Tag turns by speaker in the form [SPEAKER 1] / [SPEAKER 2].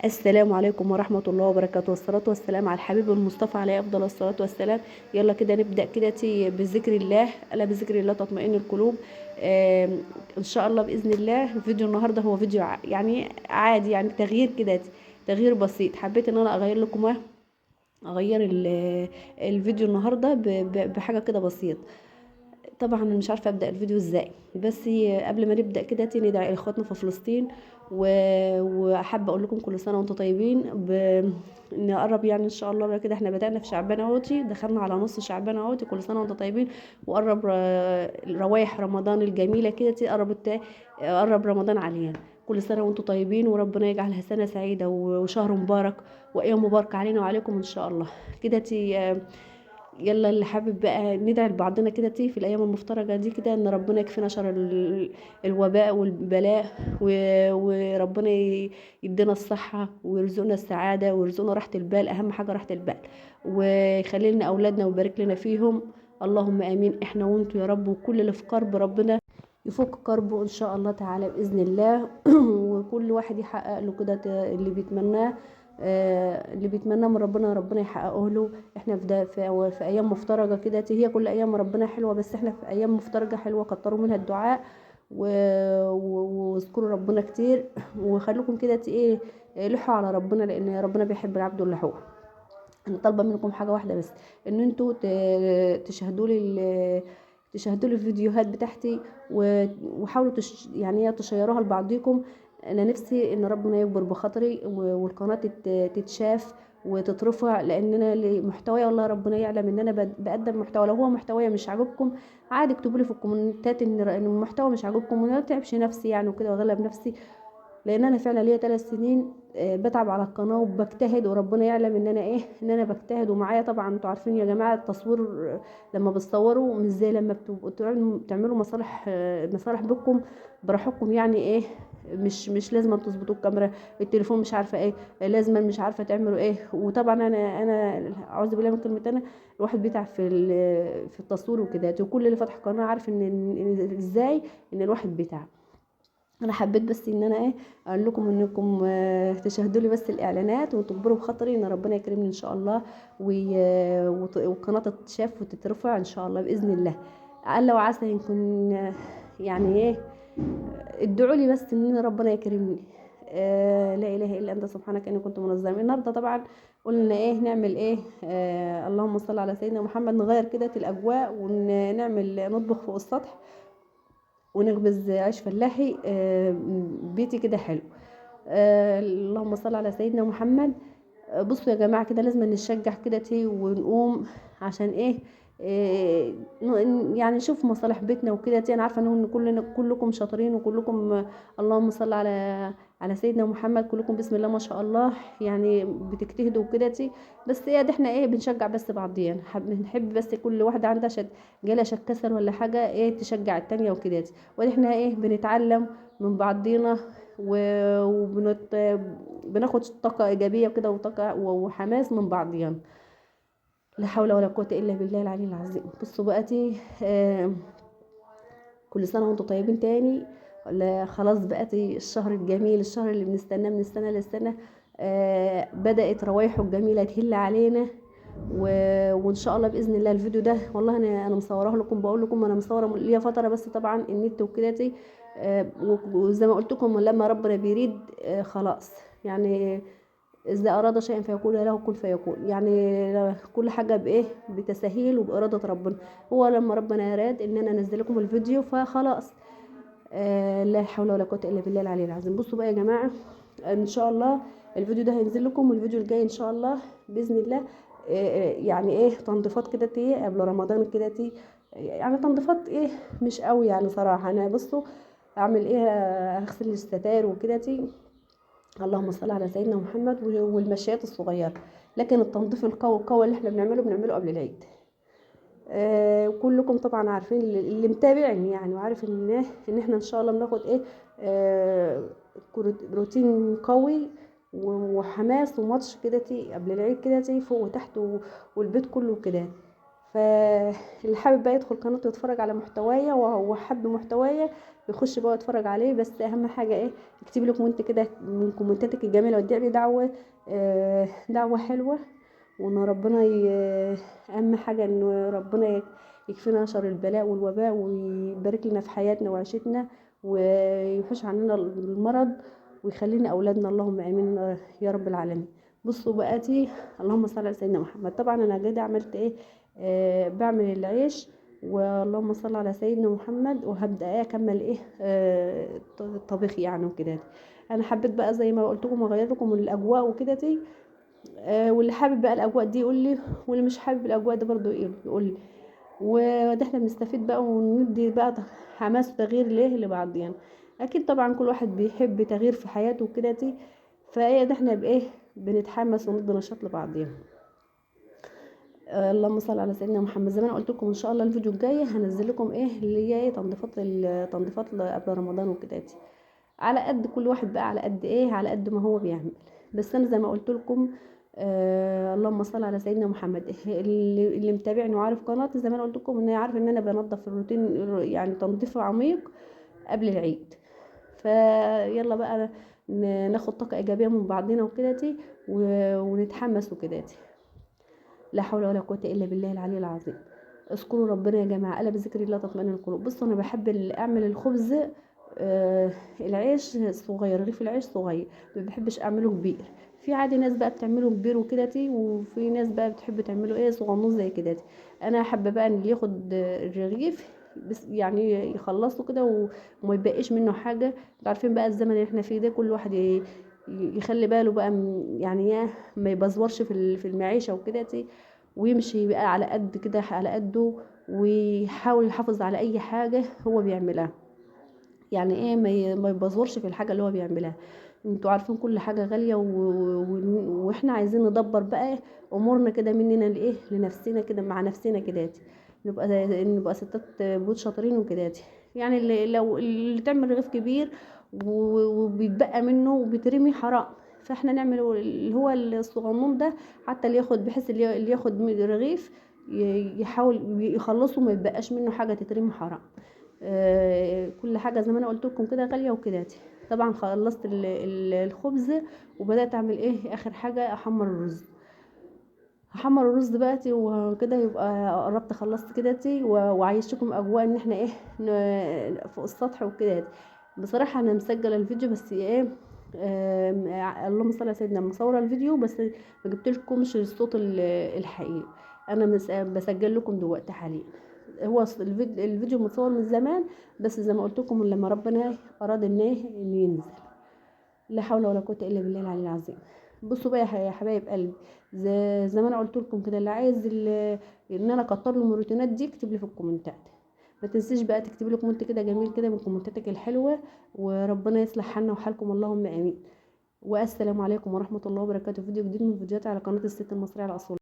[SPEAKER 1] السلام عليكم ورحمة الله وبركاته، والصلاة والسلام على الحبيب المصطفى عليه أفضل الصلاة والسلام. يلا كده نبدأ كده بذكر الله، ألا بذكر الله تطمئن القلوب. إن شاء الله بإذن الله. فيديو النهاردة هو فيديو يعني عادي، يعني تغيير كده، تغيير بسيط. حبيت إن أنا أغير لكم أغير الفيديو النهاردة بحاجة كده بسيط. طبعا انا مش عارفه ابدا الفيديو ازاي، بس قبل ما نبدا كده ندعي لاخواتنا في فلسطين وحابه اقول لكم كل سنه وانتم طيبين. نقرب يعني ان شاء الله بقى كده، احنا بدانا في شعبان اهوتي، دخلنا على نص شعبان اهوتي. كل سنه وانتم طيبين، وقرب روايح رمضان الجميله كده قرب رمضان علينا. كل سنه وانتم طيبين، وربنا يجعلها سنه سعيده وشهر مبارك وايام مباركه علينا وعليكم ان شاء الله كده. يلا اللي حابب بقى ندعي لبعضنا كده في الايام المفترجه دي كده، ان ربنا يكفينا شر الوباء والبلاء، وربنا يدينا الصحه ويرزقنا السعاده ويرزقنا راحه البال. اهم حاجه راحه البال، ويخلي لنا اولادنا ويبارك لنا فيهم. اللهم امين، احنا وانتوا يا رب. وكل اللي في كرب ربنا يفك كربه ان شاء الله تعالى باذن الله. وكل واحد يحقق له كده اللي بيتمناه. اللي بيتمناه من ربنا ربنا يحققه له. احنا في ايام مفترجه كده، هي كل ايام ربنا حلوه، بس احنا في ايام مفترجه حلوه، كتروا منها الدعاء واذكروا ربنا كتير، وخلوكم كده لحوا على ربنا، لان ربنا بيحب العبد اللحوح. انا طالبه منكم حاجه واحده بس، ان انتوا تشاهدوا لي الفيديوهات بتاعتي، وحاولوا يعني تشيروها لبعضكم. انا نفسي ان ربنا يكبر بخاطري، والقناه تتشاف وتترفع، لان انا محتوايا والله ربنا يعلم ان انا بقدم محتوى. لو هو محتوايا مش عاجبكم عادي اكتبوا لي في الكومنتات ان المحتوى مش عاجبكم، وما تعبش نفسي يعني وكده واغلب نفسي، لان انا فعلا ليا 3 سنين بتعب على القناه وبجتهد، وربنا يعلم ان انا ان انا بجتهد. ومعايا طبعا انتوا عارفين يا جماعه التصوير، لما بتصوروا مش زي لما بتبقوا تعملوا مصالح، مصالح بكم براحتكم يعني مش لازم تظبطوا الكاميرا، التليفون مش عارفه لازم مش عارفه تعملوا وطبعا انا اعوذ بالله من كلمه، انا الواحد بيتعب في التصوير وكده، وكل اللي فاتح قناه عارف ان ازاي ان الواحد بيتعب. انا حبيت بس ان انا اقول لكم انكم تشاهدوا لي بس الاعلانات، وتكبروا بخاطري ان ربنا يكرمني ان شاء الله، والقناه تتشاف وتترفع ان شاء الله باذن الله. الا وعسى يكون يعني ادعوا لي بس ان ربنا يكرمني. لا اله الا انت سبحانك اني كنت من الظالمين. النهارده طبعا قلنا نعمل اللهم صل على سيدنا محمد، نغير كده الاجواء ونعمل نطبخ فوق السطح ونخبز عيش فلاحي بيتي كده حلو. اللهم صل على سيدنا محمد. بصوا يا جماعه كده لازم نشجع كده ونقوم عشان يعني نشوف مصالح بيتنا وكده انا عارفه ان كلكم شاطرين، وكلكم اللهم صل على سيدنا محمد، كلكم بسم الله ما شاء الله يعني بتجتهدوا وكده بس ده احنا بنشجع بس بعضينا، بنحب بس كل واحده عندها جالها كسل ولا حاجه تشجع التانية وكده، واحنا بنتعلم من بعضينا بناخد طاقة إيجابية كده وطاقة وحماس من بعضينا. لا حول ولا قوة إلا بالله العلي العظيم. بصوا بقى كل سنة وانتم طيبين تاني. ولا خلاص بقى الشهر الجميل، الشهر اللي بنستناه من السنة للسنة، بدأت روايحه الجميلة تهل علينا. وان شاء الله باذن الله الفيديو ده والله انا مصوراه لكم، بقول لكم انا مصوره ليا فتره، بس طبعا النت وكده وزي ما قلت لكم لما ربنا بيريد خلاص يعني، اذا اراد شيئا فيقول له كن فيكون يعني. كل حاجه بتسهيل وباراده ربنا. هو لما ربنا اراد ان انا انزل لكم الفيديو فخلاص. لا حول ولا قوه الا بالله العلي العظيم. بصوا بقى يا جماعه، ان شاء الله الفيديو ده هينزل لكم، والفيديو الجاي ان شاء الله باذن الله يعني تنظيفات كده قبل رمضان كده يعني تنظيفات مش قوي يعني صراحه. انا بصوا اعمل هغسل الستاير وكده اللهم صل على سيدنا محمد، والمشيات الصغيره. لكن التنظيف القوي اللي احنا بنعمله قبل العيد. وكلكم طبعا عارفين اللي متابعني يعني، وعارف ان احنا ان شاء الله بناخد روتين قوي وحماس وماتش كده قبل العيد كده فوق وتحت والبيت كله كده. فاللي حابب بقى يدخل قناتي يتفرج على محتوايا وحب محتوايا يخش بقى يتفرج عليه. بس اهم حاجه ايه، اكتبي لي كومنت كده من كومنتاتك الجميله وادعي لي دعوه، دعوه حلوه، وان ربنا اهم حاجه ان ربنا يكفينا شر البلاء والوباء، ويبارك لنا في حياتنا وعيشتنا، ويحوش عننا المرض، ويخلينا اولادنا، اللهم امين يا رب العالمين. بصوا بقاتي، اللهم صل على سيدنا محمد. طبعا انا كده عملت ايه، بعمل العيش، واللهم صل على سيدنا محمد، وهبدا ايه اكمل ايه الطبيخ يعني وكده. انا حبيت بقى زي ما قلت لكم اغير لكم الاجواء وكده. واللي حابب بقى الاجواء دي يقول لي، واللي مش حابب الاجواء دي برضو يقول لي. وده احنا بنستفيد بقى وندي بقى حماس وتغيير ليه لبعض يعني. اكيد طبعا كل واحد بيحب تغيير في حياته وكده. فايه ده احنا بايه بنتحمس وندي نشاط لبعض يعني. اللهم صل على سيدنا محمد. زي ما انا قلت لكم ان شاء الله الفيديو الجاي هنزل لكم ايه اللي هي ايه تنظيفات قبل رمضان وكده، على قد كل واحد بقى، على قد ايه، على قد ما هو بيعمل. بس انا زي ما قلت لكم، اللهم صل على سيدنا محمد. اللي متابعني وعارف قناتي زي ما انا قلت لكم ان عارف ان انا بنظف الروتين يعني تنظيف عميق قبل العيد. فيلا بقى ناخد طاقه ايجابيه من بعضنا وكده ونتحمس وكده. لا حول ولا قوه الا بالله العلي العظيم. اذكروا ربنا يا جماعه، الا بذكر الله تطمئن القلوب. بصوا انا بحب اعمل الخبز، العيش صغير، رغيف العيش صغير، ما بحبش اعمله كبير. في عادي ناس بقى بتعمله كبير وكده وفي ناس بقى بتحب تعمله ايه صغنون زي كده. انا حابه بقى ان اللي ياخد الرغيف بس يعني يخلصه كده وما يبقاش منه حاجه. انتوا عارفين بقى الزمن اللي احنا فيه ده، كل واحد يخلي باله بقى يعني ايه ما يبزورش في المعيشه وكده، ويمشي بقى على قد كده على قده، ويحاول يحافظ على اي حاجه هو بيعملها. يعني ايه ما يبذرش في الحاجه اللي هو بيعملها. انتوا عارفين كل حاجه غاليه واحنا عايزين ندبر بقى امورنا كده مننا لايه لنفسنا كده مع نفسنا كده، نبقى ستات بيوت شاطرين وكده. يعني لو اللي تعمل رغيف كبير وبيتبقى منه وبيترمي حرام، فاحنا نعمل اللي هو الصغنون ده، حتى اللي ياخد بحيث اللي ياخد رغيف يحاول يخلصه ما يتبقاش منه حاجه تترمي حرام. كل حاجه زي ما انا قلت لكم كده غاليه وكده. طبعا خلصت الخبز، وبدات اعمل ايه اخر حاجه، احمر الرز. هحمر الرز دلوقتي وكده يبقى قربت خلصت كده وعايشكم اجواء ان احنا ايه فوق السطح وكده. بصراحه انا مسجله الفيديو بس ايه، اللهم صل على سيدنا، مصوره الفيديو بس ما جبتلكمش الصوت الحقيقي. انا بسجل لكم دلوقتي حاليا. هو الفيديو متصور من زمان، بس زي ما قلت لكم لما ربنا اراد ان ينزل. لا حول ولا قوه الا بالله العلي العظيم. بصوا بقى يا حبايب قلبي، زي ما انا قلت لكم كده، اللي عايز ان انا اكتر له من الروتينات دي اكتب لي في الكومنتات. ما تنسيش بقى تكتبي لي كومنت كده جميل كده من كومنتاتك الحلوه، وربنا يصلح حالنا وحالكم، اللهم امين. والسلام عليكم ورحمه الله وبركاته. فيديو جديد من فيديوهات على قناه الست المصريه الاصيله.